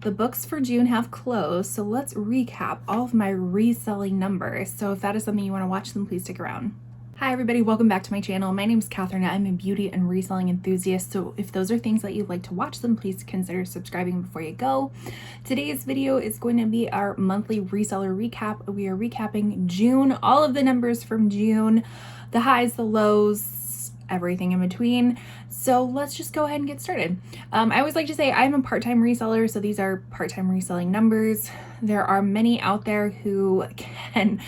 The books for June have closed, so let's recap all of my reselling numbers. So if that is something you want to watch, then please stick around. Hi everybody, welcome back to my channel. My name is Catherine. I'm a beauty and reselling enthusiast, so if those are things that you'd like to watch, then please consider subscribing before you go. Today's video is going to be our monthly reseller recap. We are recapping June, all of the numbers from June, the highs, the lows, everything in between. So let's just go ahead and get started. I always like to say I'm a part-time reseller, so these are part-time reselling numbers. There are many out there who can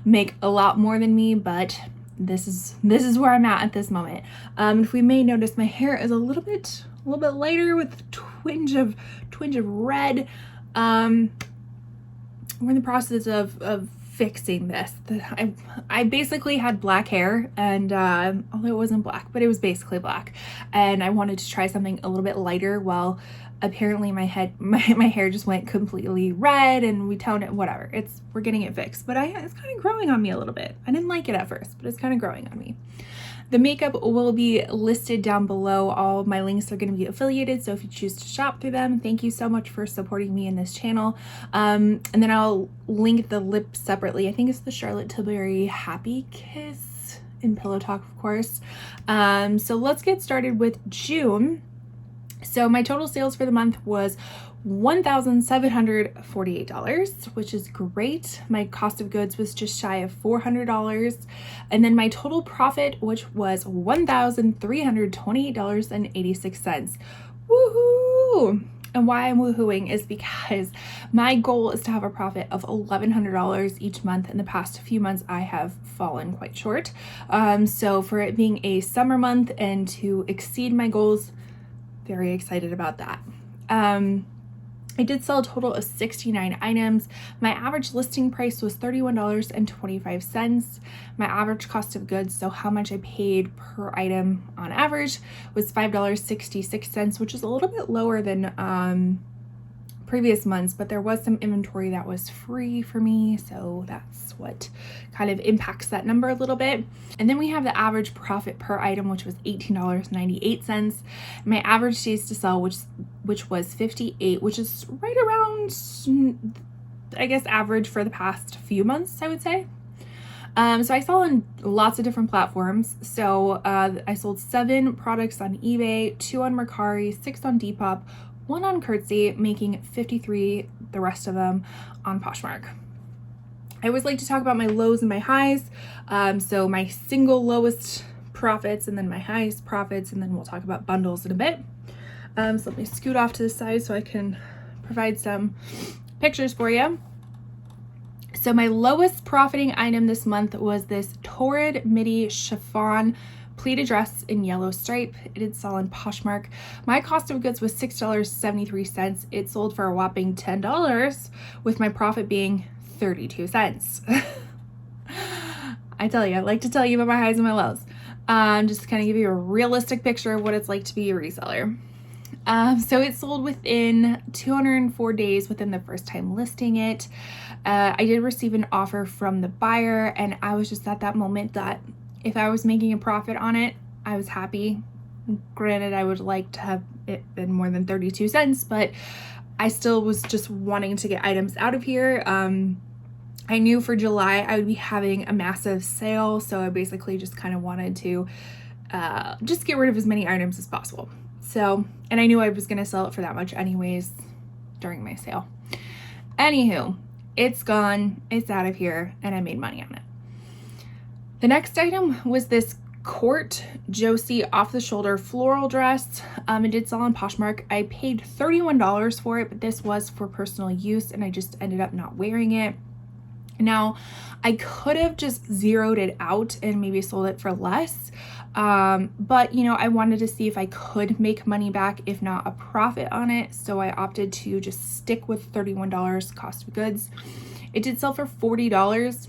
make a lot more than me, but this is where I'm at this moment. If we may notice, my hair is a little bit lighter with a twinge of red. We're in the process of fixing this. I basically had black hair, and although it wasn't black, but it was basically black, and I wanted to try something a little bit lighter. Well, apparently my hair just went completely red, and we toned it, whatever. We're getting it fixed, but it's kind of growing on me a little bit. I didn't like it at first, but it's kind of growing on me. The makeup will be listed down below. All of my links are going to be affiliated, so if you choose to shop through them, thank you so much for supporting me in this channel. And then I'll link the lip separately. I think it's the Charlotte Tilbury Happy Kiss in Pillow Talk, of course. So let's get started with June. So my total sales for the month was $1,748, which is great. My cost of goods was just shy of $400. And then my total profit, which was $1,328.86. Woohoo! And why I'm woohooing is because my goal is to have a profit of $1,100 each month. In the past few months, I have fallen quite short. So for it being a summer month and to exceed my goals, very excited about that. I did sell a total of 69 items. My average listing price was $31.25. My average cost of goods, so how much I paid per item on average, was $5.66, which is a little bit lower than previous months, but there was some inventory that was free for me, so that's what kind of impacts that number a little bit. And then we have the average profit per item, which was $18.98. My average days to sell, which was 58, which is right around, I guess, average for the past few months, I would say. So I sell on lots of different platforms. So I sold 7 products on eBay, 2 on Mercari, 6 on Depop, 1 on Curtsy, making 53, the rest of them on Poshmark. I always like to talk about my lows and my highs. So my single lowest profits, and then my highest profits, and then we'll talk about bundles in a bit. So let me scoot off to the side so I can provide some pictures for you. So my lowest profiting item this month was this Torrid Midi Chiffon pleated dress in yellow stripe. It did sell on Poshmark. My cost of goods was $6.73. It sold for a whopping $10, with my profit being 32 cents. I tell you, I like to tell you about my highs and my lows. Just to kind of give you a realistic picture of what it's like to be a reseller. So it sold within 204 days within the first time listing it. I did receive an offer from the buyer, and I was just at that moment that if I was making a profit on it, I was happy. Granted, I would like to have it been more than 32 cents, but I still was just wanting to get items out of here. I knew for July I would be having a massive sale, so I basically just kind of wanted to just get rid of as many items as possible. So, and I knew I was going to sell it for that much anyways during my sale. Anywho, it's gone, it's out of here, and I made money on it. The next item was this Court Josie off-the-shoulder floral dress. It did sell on Poshmark. I paid $31 for it, but this was for personal use, and I just ended up not wearing it. Now, I could have just zeroed it out and maybe sold it for less, but you know, I wanted to see if I could make money back, if not a profit on it, so I opted to just stick with $31 cost of goods. It did sell for $40.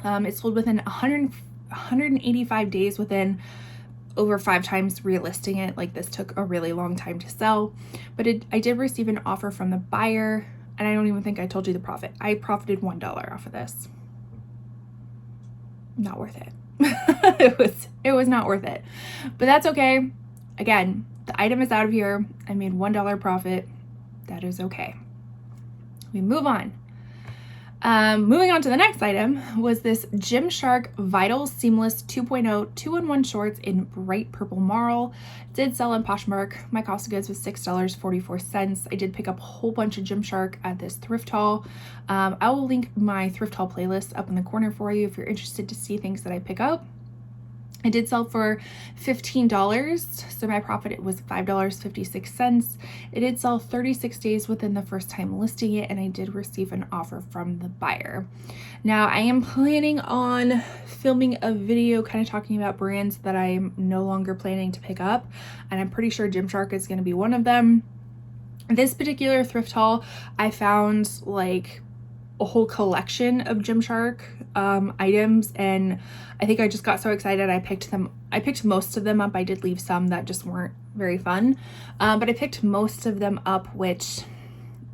It sold within 185 days, within over 5 times relisting it. Like, this took a really long time to sell, but I did receive an offer from the buyer, and I don't even think I told you the profit. I profited $1 off of this. Not worth it. It was not worth it, but that's okay. Again, the item is out of here. I made $1 profit. That is okay. We move on. Moving on to the next item was this Gymshark Vital Seamless 2.0 2-in-1 shorts in bright purple marl. Did sell on Poshmark. My cost of goods was $6.44. I did pick up a whole bunch of Gymshark at this thrift haul. I will link my thrift haul playlist up in the corner for you if you're interested to see things that I pick up. I did sell for $15, so my profit was $5.56. It did sell 36 days within the first time listing it, and I did receive an offer from the buyer. Now, I am planning on filming a video kind of talking about brands that I'm no longer planning to pick up, and I'm pretty sure Gymshark is going to be one of them. This particular thrift haul, I found like a whole collection of Gymshark items, and I think I just got so excited I picked most of them up. I did leave some that just weren't very fun, but I picked most of them up, which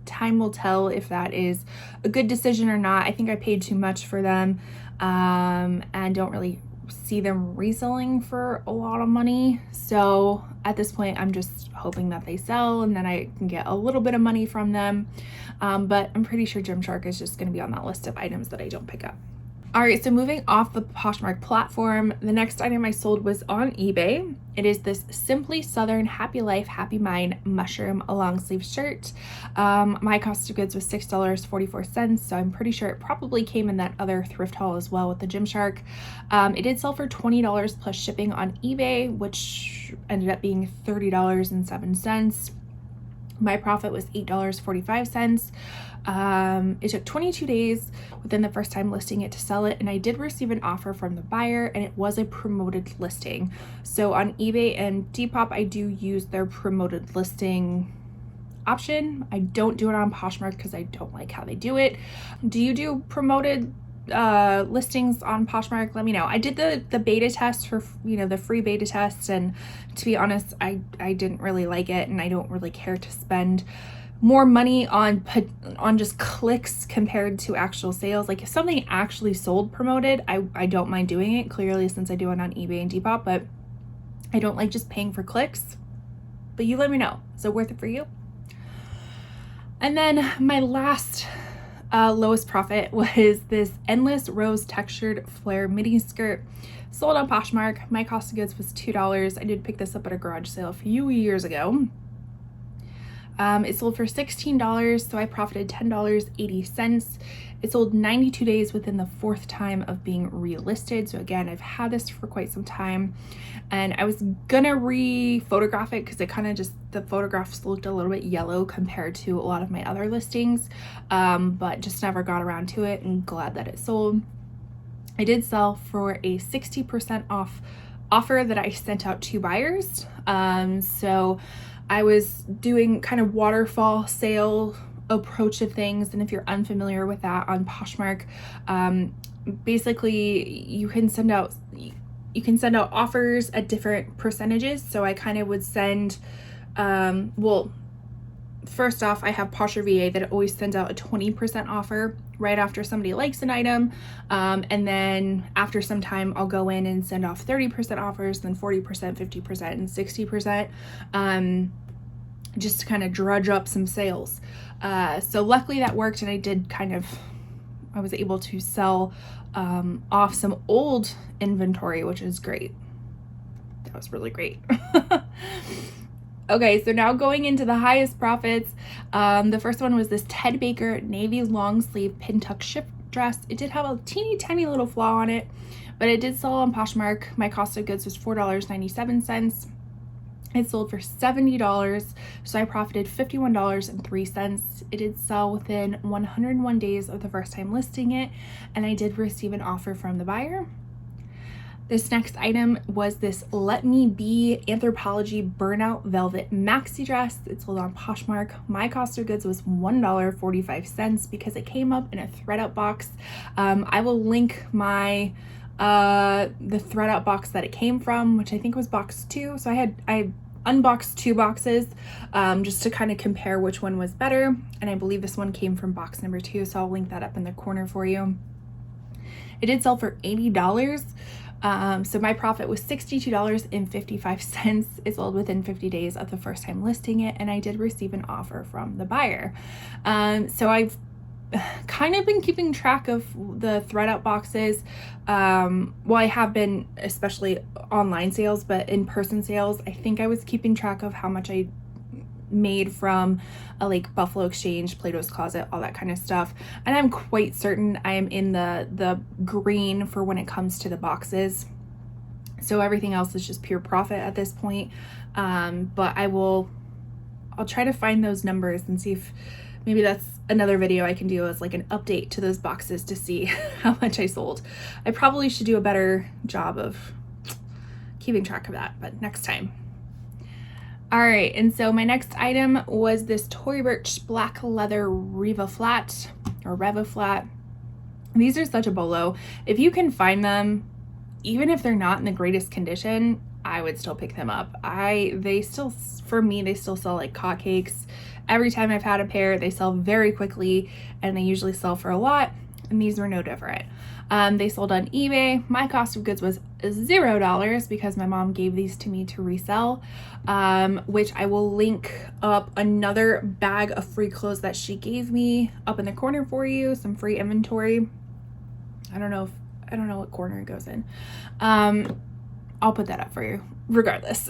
time will tell if that is a good decision or not. I think I paid too much for them, and don't really see them reselling for a lot of money. So at this point, I'm just hoping that they sell and then I can get a little bit of money from them. But I'm pretty sure Gymshark is just going to be on that list of items that I don't pick up. All right, so moving off the Poshmark platform, the next item I sold was on eBay. It is this Simply Southern Happy Life, Happy Mind mushroom long sleeve shirt. My cost of goods was $6.44, so I'm pretty sure it probably came in that other thrift haul as well with the Gymshark. It did sell for $20 plus shipping on eBay, which ended up being $30.07. My profit was $8.45. It took 22 days within the first time listing it to sell it, and I did receive an offer from the buyer, and it was a promoted listing. So on eBay and Depop, I do use their promoted listing option. I don't do it on Poshmark because I don't like how they do it. Do you do promoted listings on Poshmark? Let me know. I did the beta test for, the free beta test, and to be honest, I didn't really like it, and I don't really care to spend more money on just clicks compared to actual sales. Like if something actually sold promoted, I don't mind doing it, clearly, since I do it on eBay and Depop, but I don't like just paying for clicks. But you let me know. Is it worth it for you? And then my last lowest profit was this Endless Rose Textured Flare midi skirt, sold on Poshmark. My cost of goods was $2. I did pick this up at a garage sale a few years ago. It sold for $16, so I profited $10.80. It sold 92 days within the fourth time of being relisted. So again, I've had this for quite some time, and I was gonna re-photograph it because it kind of the photographs looked a little bit yellow compared to a lot of my other listings, but just never got around to it, and glad that it sold. I did sell for a 60% off offer that I sent out to buyers. So I was doing kind of waterfall sale approach of things, and if you're unfamiliar with that on Poshmark, basically you can send out offers at different percentages. So I kind of would send first off, I have Posher VA that always sends out a 20% offer right after somebody likes an item, and then after some time I'll go in and send off 30% offers, then 40%, 50%, and 60%, just to kind of drudge up some sales. So luckily that worked, and I was able to sell off some old inventory, which is great. That was really great. Okay, so now going into the highest profits, the first one was this Ted Baker navy long sleeve pin tuck shift dress. It did have a teeny tiny little flaw on it, but it did sell on Poshmark. My cost of goods was $4.97. It sold for $70, so I profited $51.03. It did sell within 101 days of the first time listing it, and I did receive an offer from the buyer. This next item was this Let Me Be Anthropologie Burnout Velvet Maxi Dress. It sold on Poshmark. My cost of goods was $1.45 because it came up in a ThredUp box. I will link my the ThredUp box that it came from, which I think was box 2. So I unboxed 2 boxes just to kind of compare which one was better, and I believe this one came from box number 2, so I'll link that up in the corner for you. It did sell for $80. So my profit was $62.55. It sold within 50 days of the first time listing it, and I did receive an offer from the buyer. So I've kind of been keeping track of the thread out boxes. Well, I have been, especially online sales, but in-person sales, I think I was keeping track of how much I made from a like Buffalo Exchange, Plato's Closet, all that kind of stuff. And I'm quite certain I am in the green for when it comes to the boxes. So everything else is just pure profit at this point. But I'll try to find those numbers and see if maybe that's another video I can do as like an update to those boxes to see how much I sold. I probably should do a better job of keeping track of that, but next time. All right, and so my next item was this Tory Burch black leather Reva flat. These are such a bolo. If you can find them, even if they're not in the greatest condition, I would still pick them up. They still sell like hotcakes. Every time I've had a pair, they sell very quickly, and they usually sell for a lot, and these were no different. They sold on eBay. My cost of goods was $0 because my mom gave these to me to resell, which I will link up another bag of free clothes that she gave me up in the corner for you, some free inventory. I don't know what corner it goes in. I'll put that up for you regardless.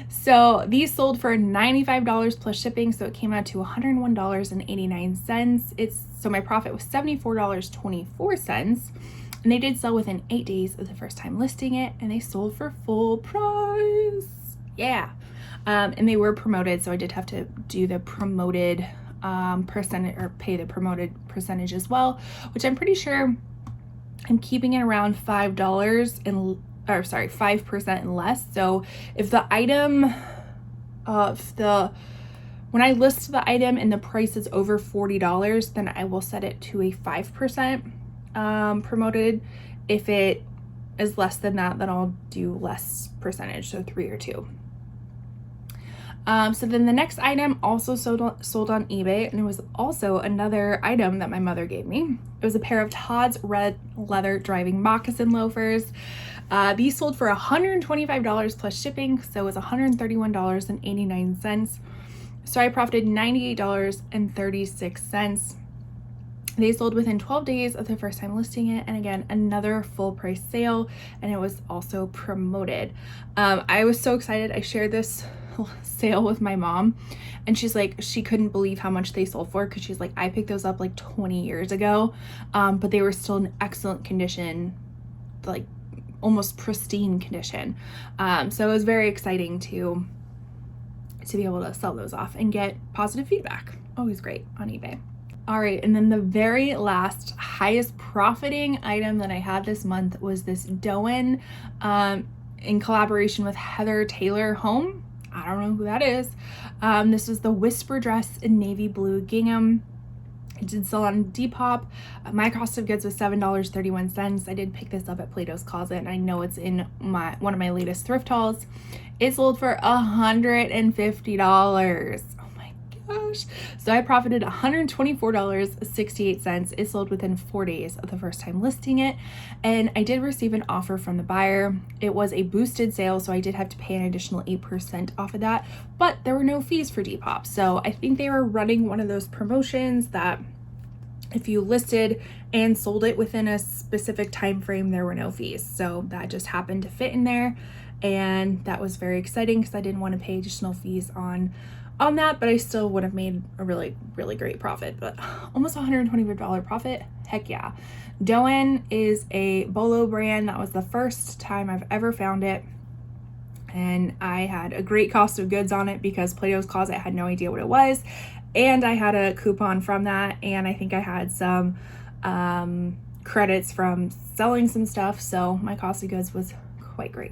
So these sold for $95 plus shipping, so it came out to $101.89. So my profit was $74.24, and they did sell within 8 days of the first time listing it, and they sold for full price. Yeah. And they were promoted, so I did have to do the promoted percentage, or pay the promoted percentage as well, which I'm pretty sure I'm keeping it around $5 and less. So if the item when I list the item and the price is over $40, then I will set it to a 5% promoted. If it is less than that, then I'll do less percentage, so 3 or 2. So then the next item also sold on eBay, and it was also another item that my mother gave me. It was a pair of Todd's red leather driving moccasin loafers. These sold for $125 plus shipping, so it was $131.89. So I profited $98.36. They sold within 12 days of the first time listing it, and again, another full price sale, and it was also promoted. I was so excited. I shared this sale with my mom, and she's like, she couldn't believe how much they sold for, because she's like, I picked those up like 20 years ago, but they were still in excellent condition, like almost pristine condition. So it was very exciting to be able to sell those off and get positive feedback. Always great on eBay. All right, and then the very last highest profiting item that I had this month was this Doen in collaboration with Heather Taylor Home. I don't know who that is. This was the Whisper dress in navy blue gingham. It did sell on Depop. My cost of goods was $7.31. I did pick this up at Plato's Closet, and I know it's in one of my latest thrift hauls. It sold for $150. Oh my gosh. So I profited $124.68. It sold within 4 days of the first time listing it, and I did receive an offer from the buyer. It was a boosted sale, so I did have to pay an additional 8% off of that, but there were no fees for Depop. So I think they were running one of those promotions that if you listed and sold it within a specific time frame, there were no fees. So that just happened to fit in there, and that was very exciting because I didn't want to pay additional fees on that, but I still would have made a really, really great profit. But almost $125 profit, heck yeah. Doen is a bolo brand. That was the first time I've ever found it, and I had a great cost of goods on it because Plato's Closet had no idea what it was, and I had a coupon from that, and I think I had some credits from selling some stuff, so my cost of goods was quite great.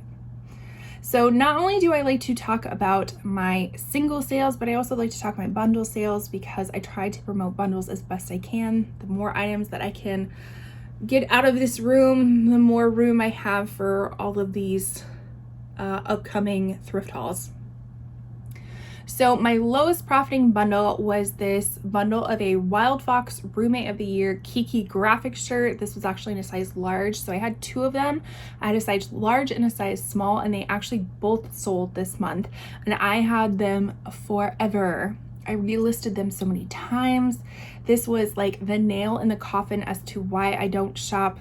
So not only do I like to talk about my single sales, but I also like to talk my bundle sales, because I try to promote bundles as best I can. The more items that I can get out of this room, the more room I have for all of these upcoming thrift hauls. So my lowest profiting bundle was this bundle of a Wild Fox Roommate of the Year Kiki graphic shirt. This was actually in a size large, so I had 2 of them. I had a size large and a size small, and they actually both sold this month, and I had them forever. I relisted them so many times. This was like the nail in the coffin as to why I don't shop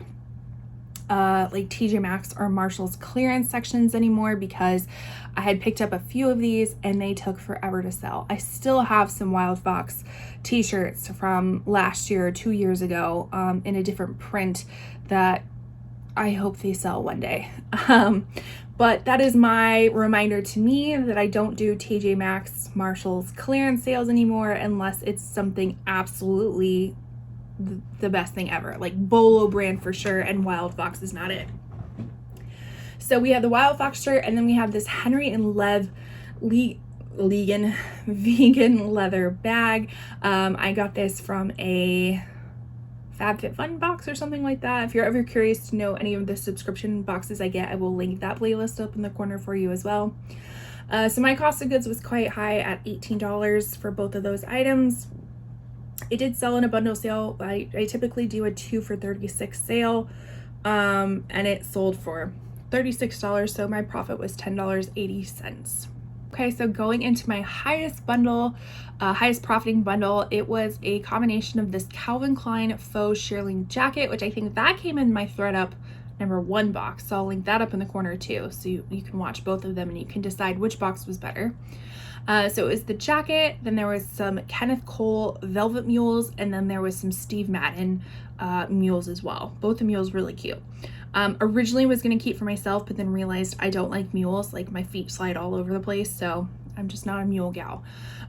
like TJ Maxx or Marshall's clearance sections anymore, because I had picked up a few of these and they took forever to sell. I still have some Wild Fox t-shirts from last year or 2 years ago in a different print that I hope they sell one day. But that is my reminder to me that I don't do TJ Maxx, Marshall's clearance sales anymore unless it's something absolutely the best thing ever, like Bolo brand for sure, and Wild Fox is not it. So we have the Wild Fox shirt, and then we have this Henry and Lev vegan leather bag. I got this from a FabFitFun box or something like that. If you're ever curious to know any of the subscription boxes I get, I will link that playlist up in the corner for you as well. So my cost of goods was quite high at $18 for both of those items. It did sell in a bundle sale. I typically do a 2 for $36 sale, and it sold for $36, so my profit was $10.80. Okay, so going into my highest profiting bundle, it was a combination of this Calvin Klein faux shearling jacket, which I think that came in my ThredUp #1 box, so I'll link that up in the corner too, so you can watch both of them and you can decide which box was better. So it was the jacket, then there was some Kenneth Cole velvet mules, and then there was some Steve Madden mules as well. Both the mules really cute. Originally was going to keep for myself, but then realized I don't like mules. Like, my feet slide all over the place, so I'm just not a mule gal.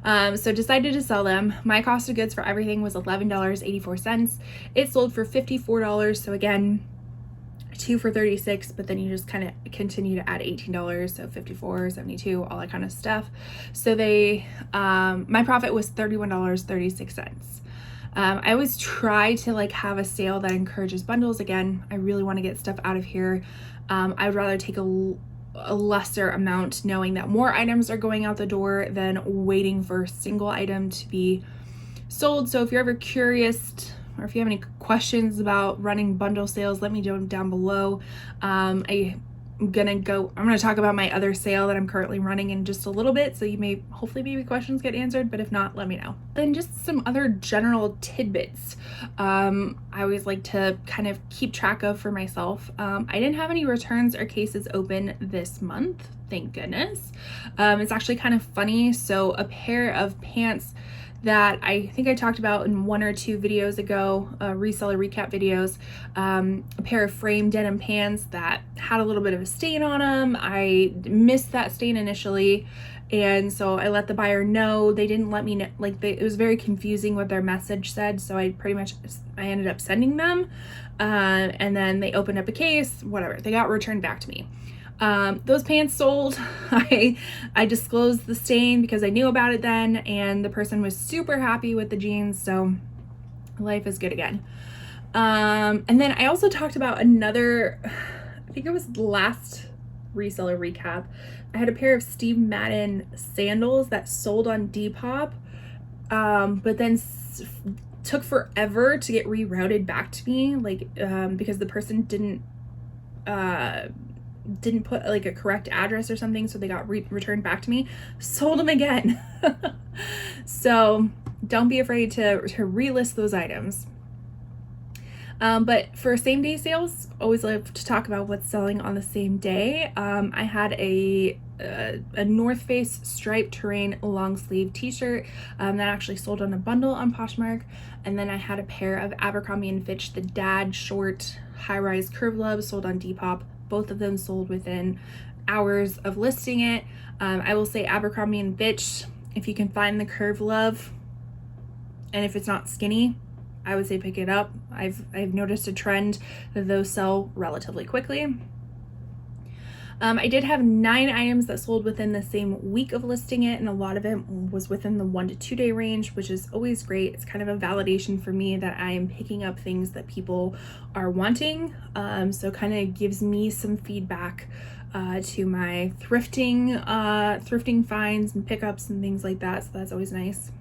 So decided to sell them. My cost of goods for everything was $11.84. It sold for $54, so again, 2 for $36, but then you just kind of continue to add $18, so $54, $72, all that kind of stuff. So my profit was $31.36. I always try to like have a sale that encourages bundles. Again, I really want to get stuff out of here. I would rather take a lesser amount knowing that more items are going out the door than waiting for a single item to be sold. So if you're ever curious, or if you have any questions about running bundle sales, let me know down below. I'm gonna talk about my other sale that I'm currently running in just a little bit, so hopefully maybe questions get answered, but if not, let me know. Then just some other general tidbits I always like to kind of keep track of for myself. I didn't have any returns or cases open this month, thank goodness. It's actually kind of funny. So a pair of pants that I think I talked about in 1 or 2 videos ago, reseller recap videos, a pair of frame denim pants that had a little bit of a stain on them. I missed that stain initially, and so I let the buyer know. They didn't let me know, it was very confusing what their message said, so I ended up sending them, and then they opened up a case, whatever, they got returned back to me. Those pants sold. I disclosed the stain because I knew about it then, and the person was super happy with the jeans, so life is good again. And then I also talked about another, I think it was the last reseller recap. I had a pair of Steve Madden sandals that sold on Depop, but then took forever to get rerouted back to me, because the person didn't put like a correct address or something, so they got returned back to me. Sold them again. So don't be afraid to relist those items. But for same day sales, always love to talk about what's selling on the same day. I had a North Face striped terrain long sleeve t-shirt that actually sold on a bundle on Poshmark, and then I had a pair of Abercrombie & Fitch the dad short high-rise curve loves sold on Depop. Both of them sold within hours of listing it. I will say Abercrombie & Fitch, if you can find the curve love, and if it's not skinny, I would say pick it up. I've noticed a trend that those sell relatively quickly. I did have 9 items that sold within the same week of listing it, and a lot of it was within the 1 to 2 day range, which is always great. It's kind of a validation for me that I am picking up things that people are wanting. So kind of gives me some feedback to my thrifting finds and pickups and things like that. So that's always nice.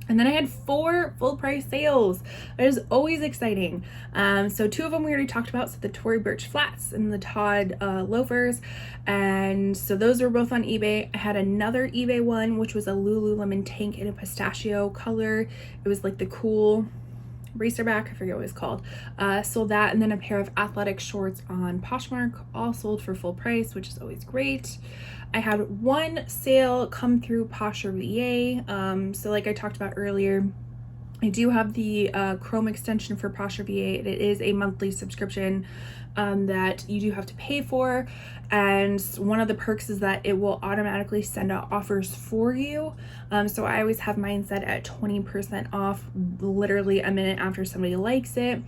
And then I had 4 full price sales. That is always exciting. So 2 of them we already talked about. So the Tory Burch flats and the Todd loafers. And so those were both on eBay. I had another eBay one, which was a Lululemon tank in a pistachio color. It was like the cool racerback, I forget what it's called. Sold that, and then a pair of athletic shorts on Poshmark, all sold for full price, which is always great. I had 1 sale come through Posher VA. So like I talked about earlier, I do have the Chrome extension for Posher VA. It is a monthly subscription that you do have to pay for, and one of the perks is that it will automatically send out offers for you. So I always have mine set at 20% off literally a minute after somebody likes it.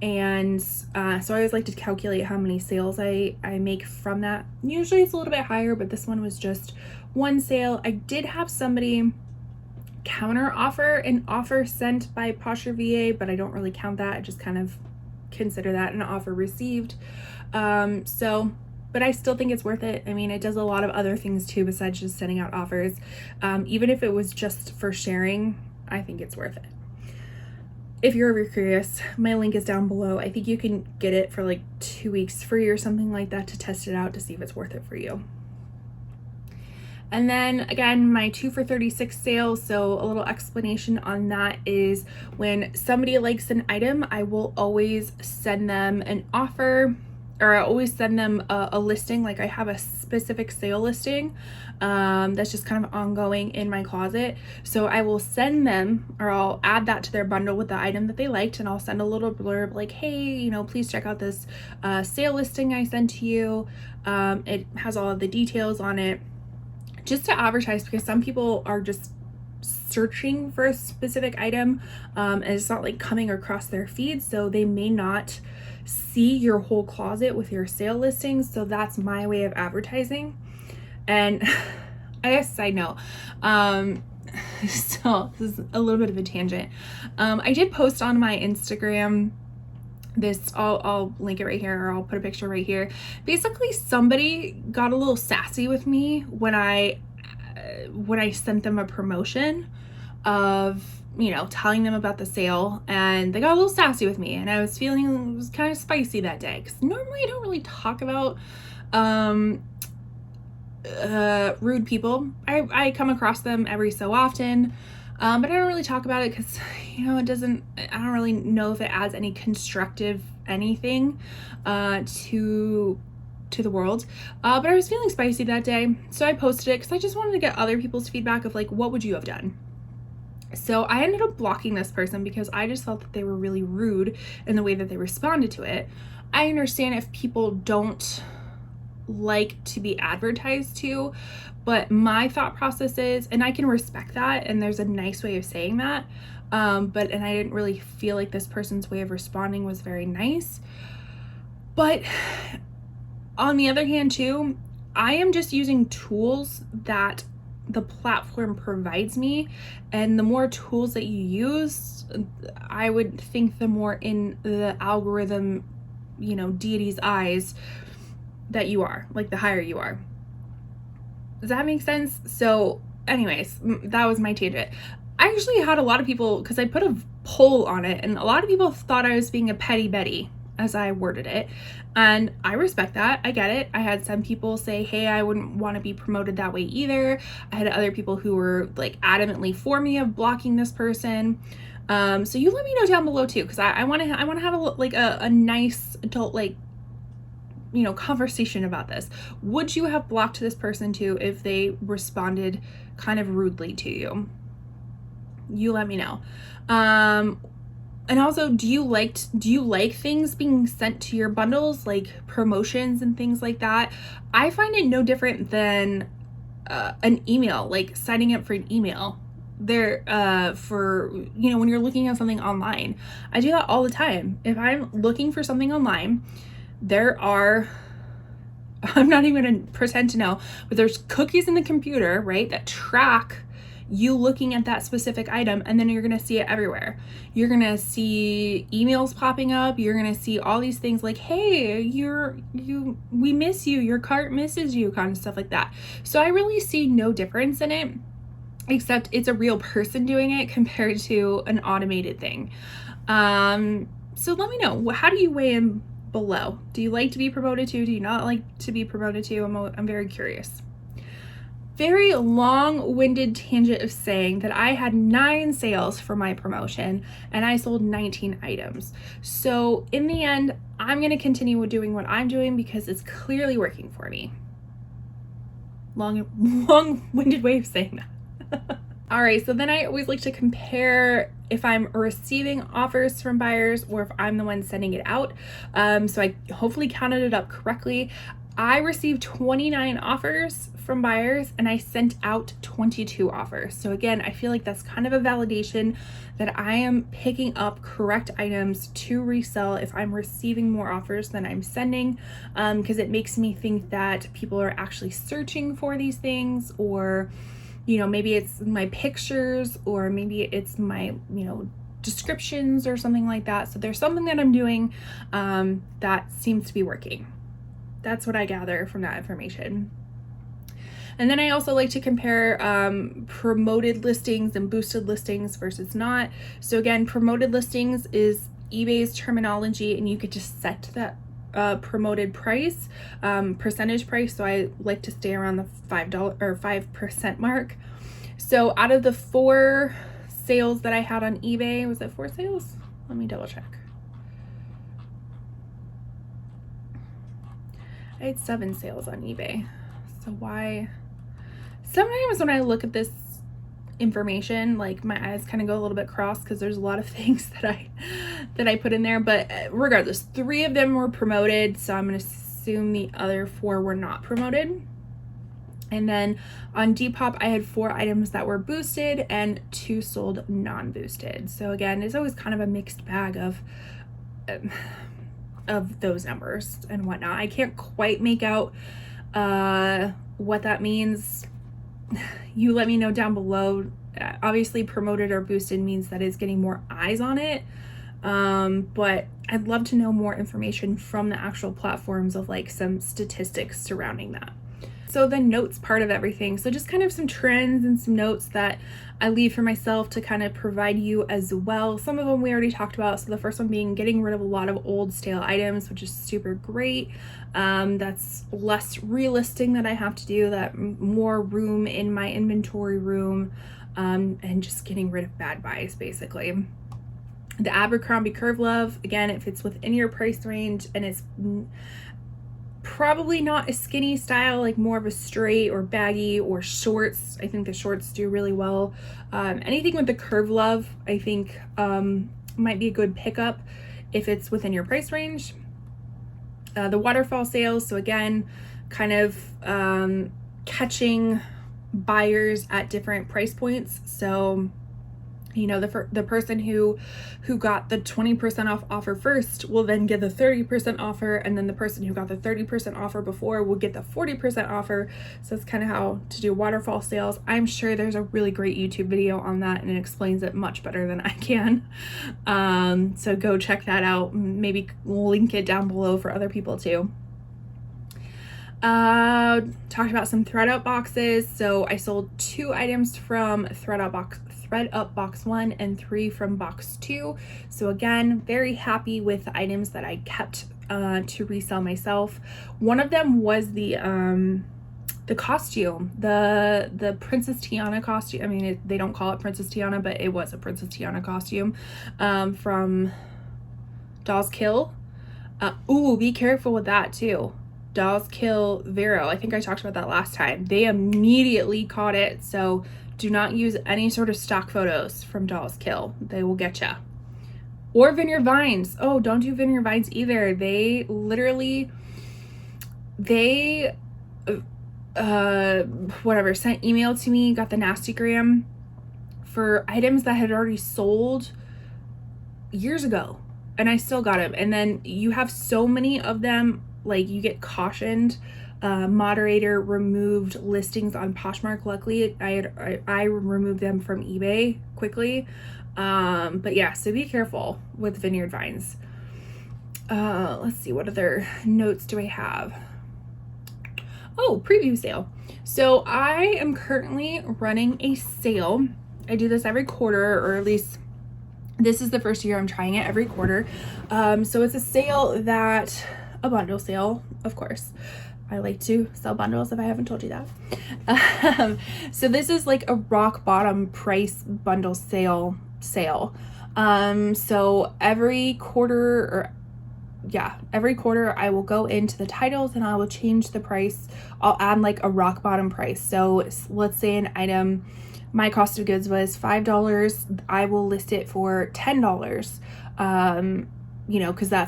And so I always like to calculate how many sales I make from that. Usually it's a little bit higher, but this one was just 1 sale. I did have somebody counter offer an offer sent by Posher VA, but I don't really count that. I just kind of consider that an offer received. But I still think it's worth it. I mean, it does a lot of other things too besides just sending out offers. Even if it was just for sharing, I think it's worth it. If you're ever curious, my link is down below. I think you can get it for like 2 weeks free or something like that to test it out to see if it's worth it for you. And then again, my 2 for $36 sale. So a little explanation on that is when somebody likes an item, I will always send them an offer, or I always send them a listing. Like I have a specific sale listing that's just kind of ongoing in my closet. So I will send them, or I'll add that to their bundle with the item that they liked, and I'll send a little blurb like, hey, you know, please check out this sale listing I sent to you. It has all of the details on it, just to advertise, because some people are just searching for a specific item and it's not like coming across their feed, so they may not see your whole closet with your sale listings. So that's my way of advertising. And I guess side note, so this is a little bit of a tangent. I did post on my Instagram this, I'll link it right here, or I'll put a picture right here. Basically somebody got a little sassy with me when I sent them a promotion of, you know, telling them about the sale, and they got a little sassy with me, and I was feeling it was kind of spicy that day, because normally I don't really talk about rude people. I come across them every so often, but I don't really talk about it because, you know, I don't really know if it adds any constructive anything to the world. But I was feeling spicy that day, so I posted it because I just wanted to get other people's feedback of like, what would you have done? So I ended up blocking this person because I just felt that they were really rude in the way that they responded to it. I understand if people don't like to be advertised to, but my thought process is, and I can respect that, and there's a nice way of saying that, and I didn't really feel like this person's way of responding was very nice. But on the other hand too, I am just using tools that the platform provides me, and the more tools that you use, I would think the more in the algorithm, you know, deity's eyes that you are, like the higher you are. Does that make sense? So anyways, that was my tangent. I actually had a lot of people, because I put a poll on it, and a lot of people thought I was being a petty Betty as I worded it, and I respect that. I get it. I had some people say, hey, I wouldn't want to be promoted that way either. I had other people who were like adamantly for me of blocking this person. So you let me know down below too, because I want to have a nice adult, like, you know, conversation about this. Would you have blocked this person too if they responded kind of rudely to you? You let me know. And also, do you like things being sent to your bundles, like promotions and things like that? I find it no different than an email, like signing up for an email there for, you know, when you're looking at something online. I do that all the time. If I'm looking for something online, there are, I'm not even gonna pretend to know, but there's cookies in the computer, right, that track you looking at that specific item, and then you're going to see it everywhere. You're going to see emails popping up. You're going to see all these things like, hey, we miss you, your cart misses you, kind of stuff like that. So I really see no difference in it, except it's a real person doing it compared to an automated thing. So let me know, how do you weigh in below? Do you like to be promoted to? Do you not like to be promoted to? I'm very curious. Very long-winded tangent of saying that I had 9 sales for my promotion and I sold 19 items. So in the end, I'm going to continue doing what I'm doing because it's clearly working for me. Long-winded way of saying that. All right, so then I always like to compare if I'm receiving offers from buyers or if I'm the one sending it out. So I hopefully counted it up correctly. I received 29 offers from buyers and I sent out 22 offers. So again, I feel like that's kind of a validation that I am picking up correct items to resell if I'm receiving more offers than I'm sending, because it makes me think that people are actually searching for these things, or maybe it's my pictures, or maybe it's my, descriptions or something like that. So there's something that I'm doing that seems to be working. That's what I gather from that information. And then I also like to compare promoted listings and boosted listings versus not. So again, promoted listings is eBay's terminology, and you could just set that promoted price, percentage price. So I like to stay around the $5 or 5% mark. So out of the 4 sales that I had on eBay, was it 4 sales? Let me double check. I had 7 sales on eBay. So why? Sometimes when I look at this information, like my eyes kind of go a little bit cross because there's a lot of things that I put in there, but regardless, 3 of them were promoted, so I'm going to assume the other 4 were not promoted. And then on Depop, I had 4 items that were boosted and 2 sold non-boosted. So again, it's always kind of a mixed bag of those numbers and whatnot. I can't quite make out what that means. You let me know down below. Obviously, promoted or boosted means that it's getting more eyes on it. But I'd love to know more information from the actual platforms of like some statistics surrounding that. So the notes part of everything. So just kind of some trends and some notes that I leave for myself to kind of provide you as well. Some of them we already talked about. So the first one being getting rid of a lot of old stale items, which is super great. That's less relisting that I have to do, that more room in my inventory room, and just getting rid of bad buys basically. The Abercrombie Curve Love, again, it fits within your price range and it's probably not a skinny style, like more of a straight or baggy or shorts. I think the shorts do really well. Anything with the Curve Love, I think might be a good pickup if it's within your price range. The waterfall sales, so again, kind of catching buyers at different price points. So the person who got the 20% off offer first will then get the 30% offer, and then the person who got the 30% offer before will get the 40% offer. So that's kind of how to do waterfall sales. I'm sure there's a really great YouTube video on that and it explains it much better than I can. So go check that out. Maybe link it down below for other people too. Talked about some ThredUp boxes. So I sold 2 items from ThredUp box 1 and 3 from box 2. So again, very happy with the items that I kept to resell myself. One of them was the costume, the Princess Tiana costume. I mean, they don't call it Princess Tiana, but it was a Princess Tiana costume from Dolls Kill. Ooh, be careful with that too. Dolls Kill Vero. I think I talked about that last time. They immediately caught it, so do not use any sort of stock photos from Dolls Kill. They will get ya. Or Vineyard Vines. Oh, don't do Vineyard Vines either. They literally, sent email to me, got the nastygram for items that had already sold years ago, and I still got them. And then you have so many of them, like you get cautioned moderator removed listings on Poshmark. Luckily, I removed them from eBay quickly. But yeah, so be careful with vineyard vines. Let's see, what other notes do I have? Oh, preview sale. So I am currently running a sale. I do this every quarter, or at least this is the first year I'm trying it every quarter. So it's a sale a bundle sale, of course. I like to sell bundles if I haven't told you that. So this is like a rock bottom price bundle sale. So every quarter I will go into the titles and I will change the price. I'll add like a rock bottom price. So let's say an item, my cost of goods was $5. I will list it for $10. Because I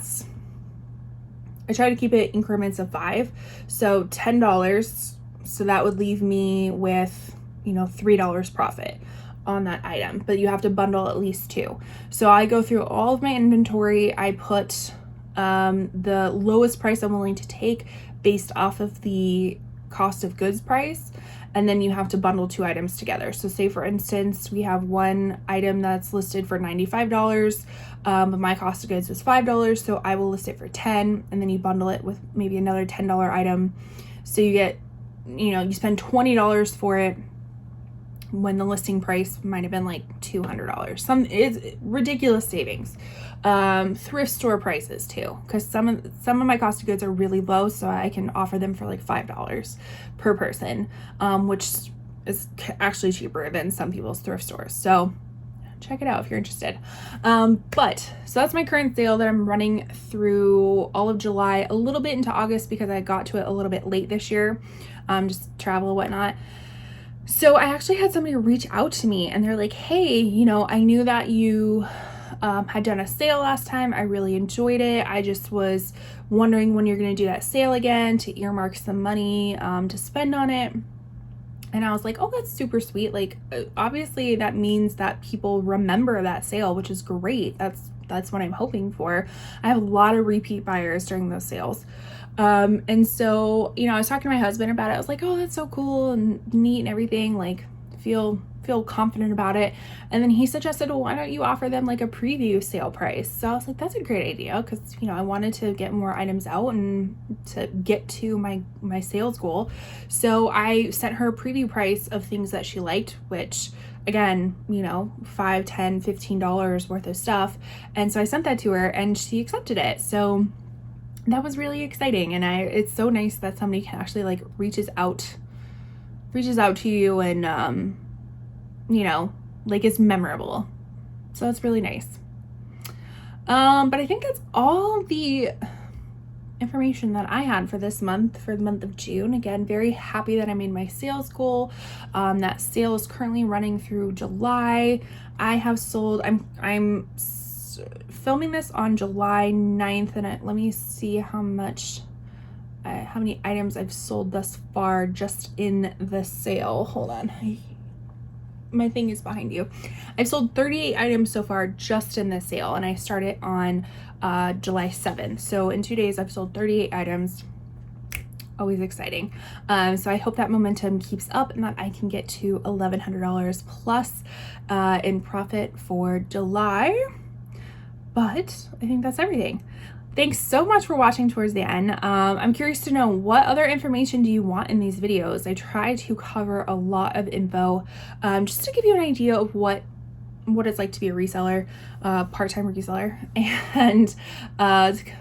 try to keep it increments of 5. So $10. So that would leave me with, $3 profit on that item, but you have to bundle at least 2. So I go through all of my inventory. I put the lowest price I'm willing to take based off of the cost of goods price, and then you have to bundle 2 items together. So say for instance, we have one item that's listed for $95, but my cost of goods was $5, so I will list it for $10, and then you bundle it with maybe another $10 item. So you get, you spend $20 for it when the listing price might have been like $200. It's ridiculous savings. Thrift store prices too, because some of my cost of goods are really low, so I can offer them for like $5 per person, which is actually cheaper than some people's thrift stores. So check it out if you're interested. So that's my current sale that I'm running through all of July, a little bit into August because I got to it a little bit late this year, just travel and whatnot. So I actually had somebody reach out to me and they're like, hey, I knew that you had done a sale last time. I really enjoyed it. I just was wondering when you're going to do that sale again to earmark some money to spend on it. And I was like, oh, that's super sweet. Like, obviously that means that people remember that sale, which is great. That's what I'm hoping for. I have a lot of repeat buyers during those sales. And so, I was talking to my husband about it. I was like, oh, that's so cool and neat and everything. Like, feel confident about it. And then he suggested, well, why don't you offer them like a preview sale price? So I was like, that's a great idea, because I wanted to get more items out and to get to my sales goal. So I sent her a preview price of things that she liked, which again, $5, $10, $15 worth of stuff. And so I sent that to her and she accepted it. So that was really exciting. And it's so nice that somebody can actually like reaches out to you and like it's memorable. So that's really nice. But I think that's all the information that I had for this month, for the month of June. Again, very happy that I made my sales goal. That sale is currently running through July. I have sold, I'm filming this on July 9th, and let me see how many items I've sold thus far just in the sale. Hold on. My thing is behind you. I've sold 38 items so far just in this sale, and I started on July 7th. So in 2 days, I've sold 38 items. Always exciting. So I hope that momentum keeps up and that I can get to $1,100 plus in profit for July. But I think that's everything. Thanks so much for watching towards the end. I'm curious to know, what other information do you want in these videos? I try to cover a lot of info just to give you an idea of what it's like to be a reseller, part-time reseller, and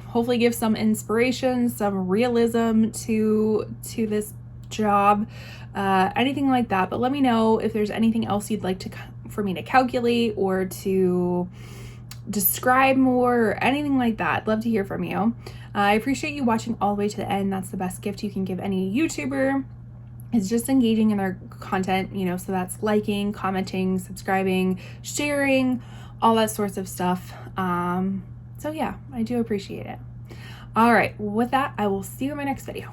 hopefully give some inspiration, some realism to this job, anything like that. But let me know if there's anything else you'd like for me to calculate or to describe more or anything like that. I'd love to hear from you. I appreciate you watching all the way to the end. That's the best gift you can give any YouTuber. It's just engaging in their content, so that's liking, commenting, subscribing, sharing, all that sorts of stuff. So yeah, I do appreciate it. All right, with that, I will see you in my next video.